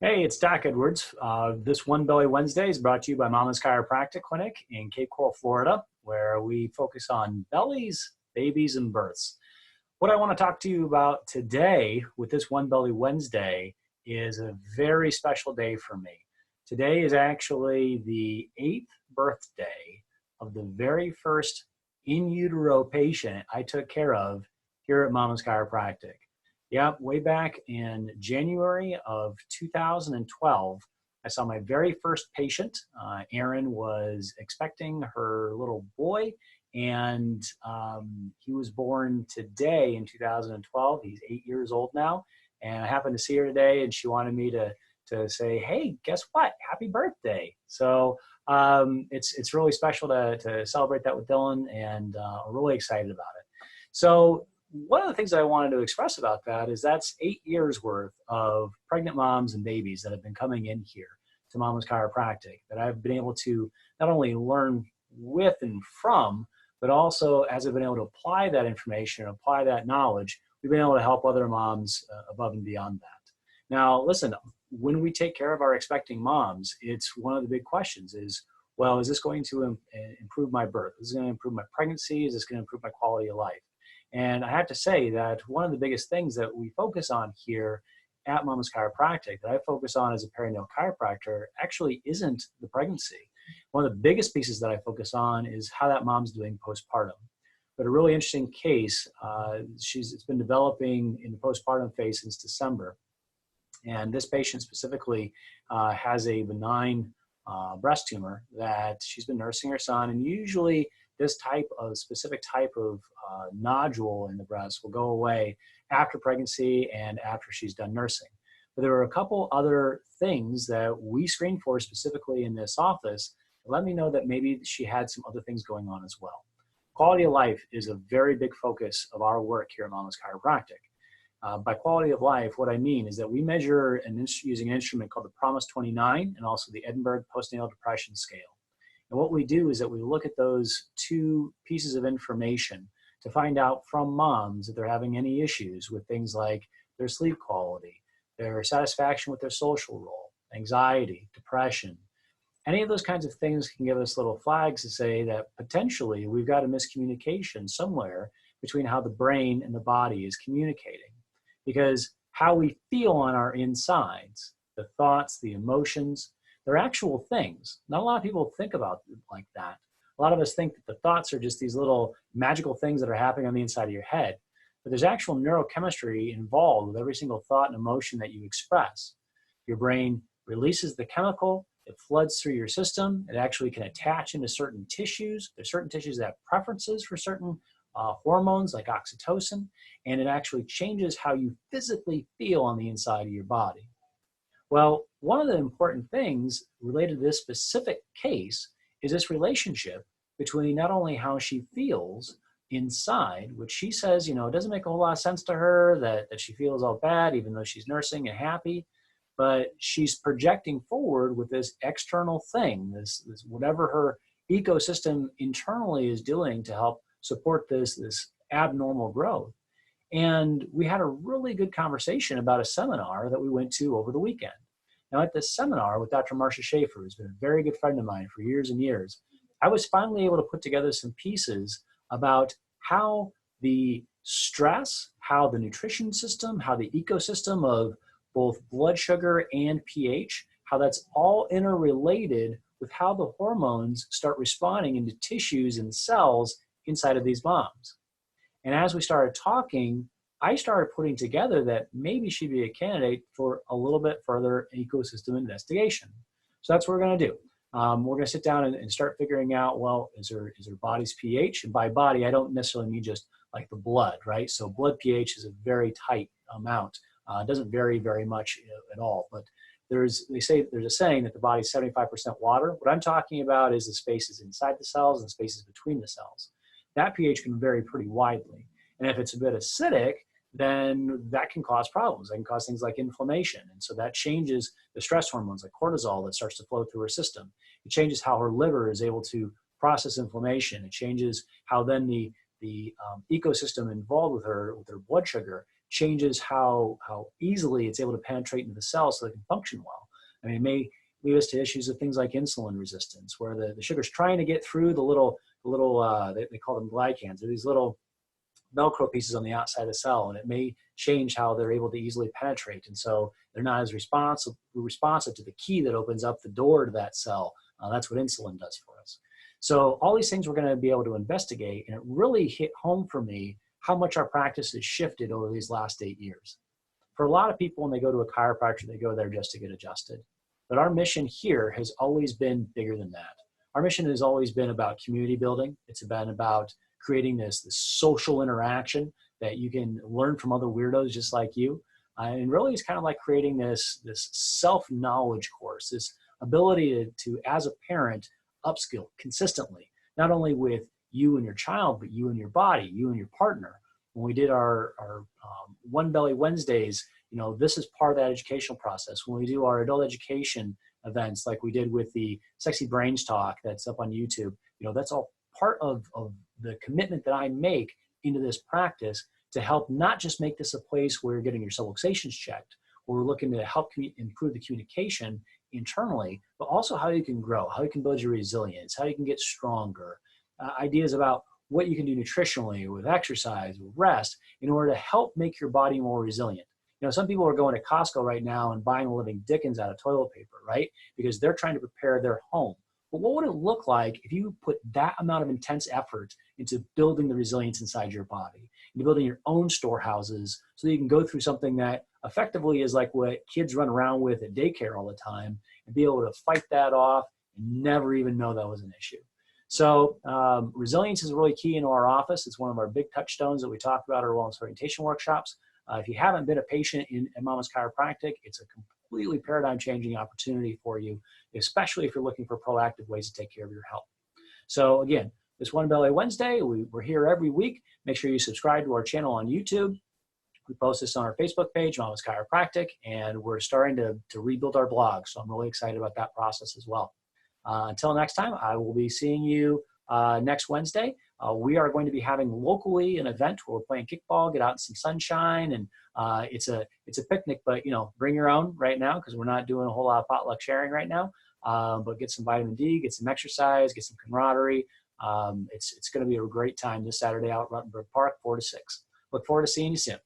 Hey, it's Doc Edwards. This One Belly Wednesday is brought to you by Mama's Chiropractic Clinic in Cape Coral, Florida, where we focus on bellies, babies, and births. What I want to talk to you about today with this One Belly Wednesday is a very special day for me. Today is actually the 8th birthday of the very first in utero patient I took care of here at Mama's Chiropractic. Yeah, way back in January of 2012, I saw my very first patient. Erin was expecting her little boy, and he was born today in 2012. He's 8 years old now, and I happened to see her today, and she wanted me to say, "Hey, guess what? Happy birthday!" So it's really special to celebrate that with Dylan, and I'm really excited about it. So one of the things I wanted to express about that is that's 8 years worth of pregnant moms and babies that have been coming in here to Mama's Chiropractic that I've been able to not only learn with and from, but also as I've been able to apply that information, apply that knowledge, we've been able to help other moms above and beyond that. Now, listen, when we take care of our expecting moms, it's one of the big questions is, well, is this going to improve my birth? Is this going to improve my pregnancy? Is this going to improve my quality of life? And I have to say that one of the biggest things that we focus on here at Mama's Chiropractic, that I focus on as a perinatal chiropractor, actually isn't the pregnancy. One of the biggest pieces that I focus on is how that mom's doing postpartum. But a really interesting case, it's been developing in the postpartum phase since December. And this patient specifically has a benign breast tumor that she's been nursing her son, and usually this specific type of nodule in the breast will go away after pregnancy and after she's done nursing. But there were a couple other things that we screened for specifically in this office that let me know that maybe she had some other things going on as well. Quality of life is a very big focus of our work here at Mama's Chiropractic. By quality of life, what I mean is that we measure using an instrument called the Promise 29 and also the Edinburgh Postnatal Depression Scale. And what we do is that we look at those two pieces of information to find out from moms that they're having any issues with things like their sleep quality, their satisfaction with their social role, anxiety, depression. Any of those kinds of things can give us little flags to say that potentially we've got a miscommunication somewhere between how the brain and the body is communicating. Because how we feel on our insides, the thoughts, the emotions, they're actual things. Not a lot of people think about it like that. A lot of us think that the thoughts are just these little magical things that are happening on the inside of your head. But there's actual neurochemistry involved with every single thought and emotion that you express. Your brain releases the chemical, it floods through your system, it actually can attach into certain tissues. There's certain tissues that have preferences for certain hormones like oxytocin, and it actually changes how you physically feel on the inside of your body. Well, one of the important things related to this specific case is this relationship between not only how she feels inside, which she says, it doesn't make a whole lot of sense to her that she feels all bad, even though she's nursing and happy, but she's projecting forward with this external thing, this whatever her ecosystem internally is doing to help support this abnormal growth. And we had a really good conversation about a seminar that we went to over the weekend. Now, at this seminar with Dr. Marcia Schaefer, who's been a very good friend of mine for years and years, I was finally able to put together some pieces about how the stress, how the nutrition system, how the ecosystem of both blood sugar and pH, how that's all interrelated with how the hormones start responding into tissues and cells inside of these moms. And as we started talking, I started putting together that maybe she'd be a candidate for a little bit further ecosystem investigation. So that's what we're going to do. We're going to sit down and start figuring out, well, is her body's pH? And by body, I don't necessarily mean just like the blood, right? So blood pH is a very tight amount. It doesn't vary very much at all. But there's a saying that the body's 75% water. What I'm talking about is the spaces inside the cells and the spaces between the cells. That pH can vary pretty widely. And if it's a bit acidic, then that can cause problems. That can cause things like inflammation. And so that changes the stress hormones like cortisol that starts to flow through her system. It changes how her liver is able to process inflammation. It changes how then the ecosystem involved with her blood sugar changes how easily it's able to penetrate into the cell so they can function well. I mean, it may lead us to issues of things like insulin resistance, where the sugar's trying to get through the little they call them glycans. They're these little Velcro pieces on the outside of the cell, and it may change how they're able to easily penetrate. And so they're not as responsive to the key that opens up the door to that cell. That's what insulin does for us. So all these things we're going to be able to investigate, and it really hit home for me how much our practice has shifted over these last 8 years. For a lot of people, when they go to a chiropractor, they go there just to get adjusted. But our mission here has always been bigger than that. Our mission has always been about community building. It's been about creating this social interaction that you can learn from other weirdos just like you. And really it's kind of like creating this self-knowledge course, this ability to, as a parent, upskill consistently, not only with you and your child, but you and your body, you and your partner. When we did our One Belly Wednesdays, this is part of that educational process. When we do our adult education events, like we did with the Sexy Brains Talk that's up on YouTube, that's all part of the commitment that I make into this practice to help not just make this a place where you're getting your subluxations checked, where we're looking to help improve the communication internally, but also how you can grow, how you can build your resilience, how you can get stronger, ideas about what you can do nutritionally with exercise, with rest, in order to help make your body more resilient. Some people are going to Costco right now and buying the living dickens out of toilet paper, right? Because they're trying to prepare their home. But what would it look like if you put that amount of intense effort into building the resilience inside your body, into building your own storehouses so that you can go through something that effectively is like what kids run around with at daycare all the time and be able to fight that off and never even know that was an issue. So resilience is really key into our office. It's one of our big touchstones that we talk about at our wellness orientation workshops. If you haven't been a patient at Mama's Chiropractic, it's a completely paradigm-changing opportunity for you, especially if you're looking for proactive ways to take care of your health. So again, this One Belly Wednesday, we're here every week. Make sure you subscribe to our channel on YouTube. We post this on our Facebook page, Mama's Chiropractic, and we're starting to rebuild our blog. So I'm really excited about that process as well. Until next time, I will be seeing you next Wednesday. We are going to be having locally an event where we're playing kickball, get out in some sunshine, and it's a picnic, but bring your own right now because we're not doing a whole lot of potluck sharing right now. But get some vitamin D, get some exercise, get some camaraderie. It's going to be a great time this Saturday out at Ruttenberg Park, 4 to 6. Look forward to seeing you soon.